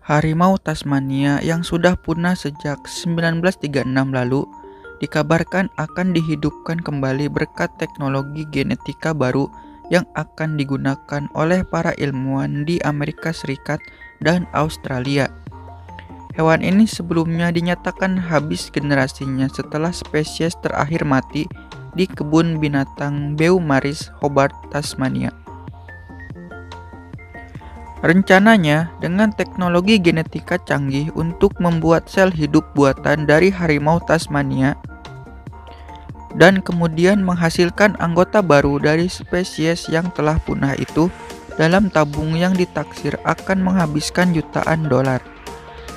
Harimau Tasmania yang sudah punah sejak 1936 lalu dikabarkan akan dihidupkan kembali berkat teknologi genetika baru yang akan digunakan oleh para ilmuwan di Amerika Serikat dan Australia. Hewan ini sebelumnya dinyatakan habis generasinya setelah spesies terakhir mati di kebun binatang Beaumaris, Hobart, Tasmania. Rencananya, dengan teknologi genetika canggih untuk membuat sel hidup buatan dari harimau Tasmania dan kemudian menghasilkan anggota baru dari spesies yang telah punah itu dalam tabung yang ditaksir akan menghabiskan jutaan dolar.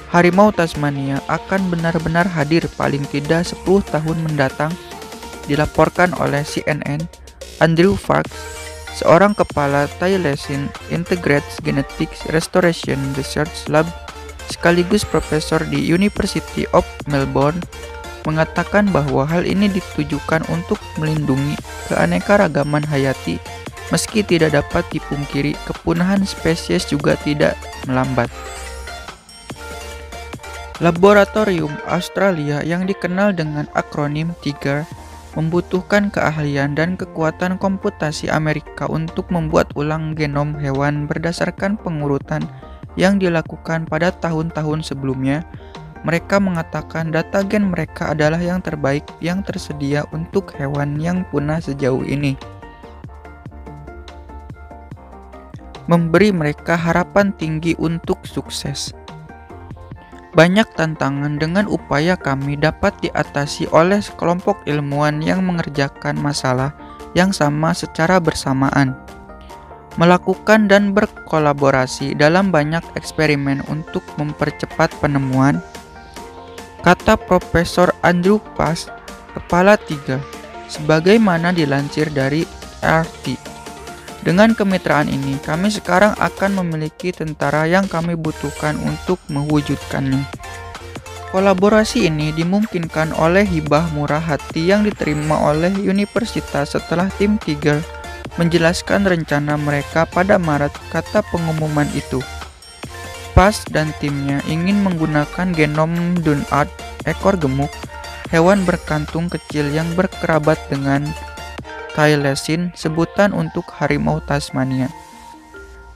Harimau Tasmania akan benar-benar hadir paling tidak 10 tahun mendatang, dilaporkan oleh CNN. Andrew Parks, seorang kepala Thylacine Integrated Genetics Restoration Research Lab sekaligus profesor di University of Melbourne, mengatakan bahwa hal ini ditujukan untuk melindungi keanekaragaman hayati. Meski tidak dapat dipungkiri, kepunahan spesies juga tidak melambat. Laboratorium Australia yang dikenal dengan akronim TIGER membutuhkan keahlian dan kekuatan komputasi Amerika untuk membuat ulang genom hewan berdasarkan pengurutan yang dilakukan pada tahun-tahun sebelumnya. Mereka mengatakan data gen mereka adalah yang terbaik yang tersedia untuk hewan yang punah sejauh ini, memberi mereka harapan tinggi untuk sukses. Banyak tantangan dengan upaya kami dapat diatasi oleh sekelompok ilmuwan yang mengerjakan masalah yang sama secara bersamaan, melakukan dan berkolaborasi dalam banyak eksperimen untuk mempercepat penemuan, kata Profesor Andrew Parks, kepala TIGER, sebagaimana dilansir dari RT. Dengan kemitraan ini, kami sekarang akan memiliki tentara yang kami butuhkan untuk mewujudkannya. Kolaborasi ini dimungkinkan oleh hibah murah hati yang diterima oleh universitas setelah tim TIGER menjelaskan rencana mereka pada Maret, kata pengumuman itu. Parks dan timnya ingin menggunakan genom Dunart, ekor gemuk, hewan berkantung kecil yang berkerabat dengan Thylacine, sebutan untuk harimau Tasmania.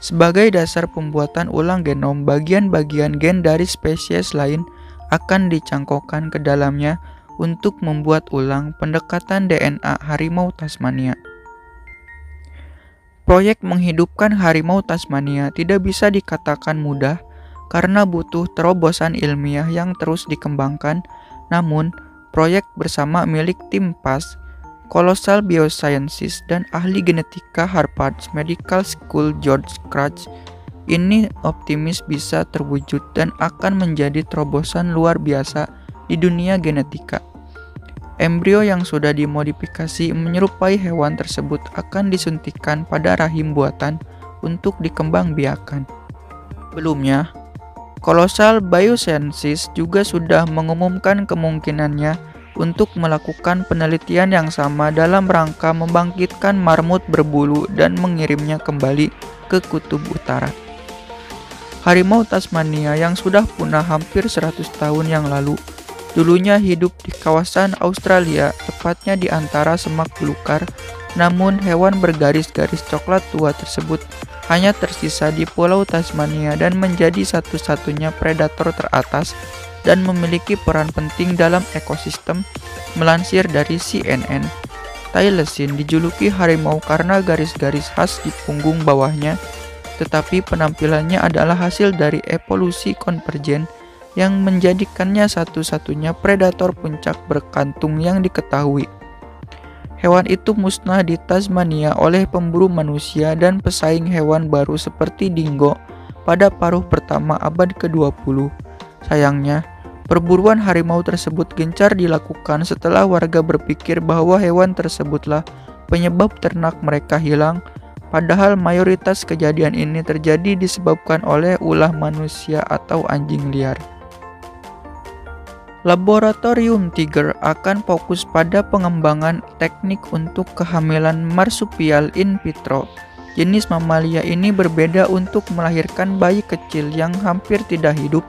Sebagai dasar pembuatan ulang genom, bagian-bagian gen dari spesies lain akan dicangkokkan ke dalamnya untuk membuat ulang pendekatan DNA harimau Tasmania. Proyek menghidupkan harimau Tasmania tidak bisa dikatakan mudah karena butuh terobosan ilmiah yang terus dikembangkan. Namun, proyek bersama milik tim Parks, Colossal Biosciences, dan ahli genetika Harvard Medical School George Crutch ini optimis bisa terwujud dan akan menjadi terobosan luar biasa di dunia genetika. Embrio yang sudah dimodifikasi menyerupai hewan tersebut akan disuntikkan pada rahim buatan untuk dikembangbiakan. Belumnya, Colossal Biosciences juga sudah mengumumkan kemungkinannya untuk melakukan penelitian yang sama dalam rangka membangkitkan marmut berbulu dan mengirimnya kembali ke kutub utara. Harimau Tasmania yang sudah punah hampir 100 tahun yang lalu, dulunya hidup di kawasan Australia, tepatnya di antara semak belukar. Namun hewan bergaris-garis coklat tua tersebut hanya tersisa di Pulau Tasmania dan menjadi satu-satunya predator teratas dan memiliki peran penting dalam ekosistem. Melansir dari CNN, Thylacine dijuluki harimau karena garis-garis khas di punggung bawahnya, tetapi penampilannya adalah hasil dari evolusi konvergen yang menjadikannya satu-satunya predator puncak berkantung yang diketahui. Hewan itu musnah di Tasmania oleh pemburu manusia dan pesaing hewan baru seperti dingo pada paruh pertama abad ke-20. Sayangnya, perburuan harimau tersebut gencar dilakukan setelah warga berpikir bahwa hewan tersebutlah penyebab ternak mereka hilang, padahal mayoritas kejadian ini terjadi disebabkan oleh ulah manusia atau anjing liar. Laboratorium TIGER akan fokus pada pengembangan teknik untuk kehamilan marsupial in vitro Jenis mamalia ini berbeda untuk melahirkan bayi kecil yang hampir tidak hidup,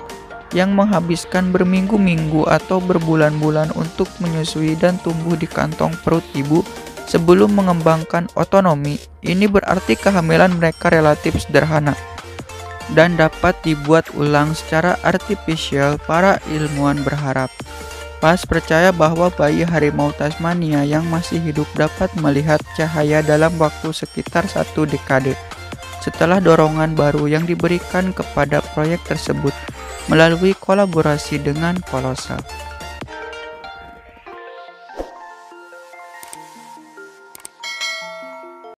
yang menghabiskan berminggu-minggu atau berbulan-bulan untuk menyusui dan tumbuh di kantong perut ibu sebelum mengembangkan otonomi. Ini berarti kehamilan mereka relatif sederhana dan dapat dibuat ulang secara artifisial. Para ilmuwan berharap PAS percaya bahwa bayi harimau Tasmania yang masih hidup dapat melihat cahaya dalam waktu sekitar 1 dekade setelah dorongan baru yang diberikan kepada proyek tersebut melalui kolaborasi dengan Kolosal.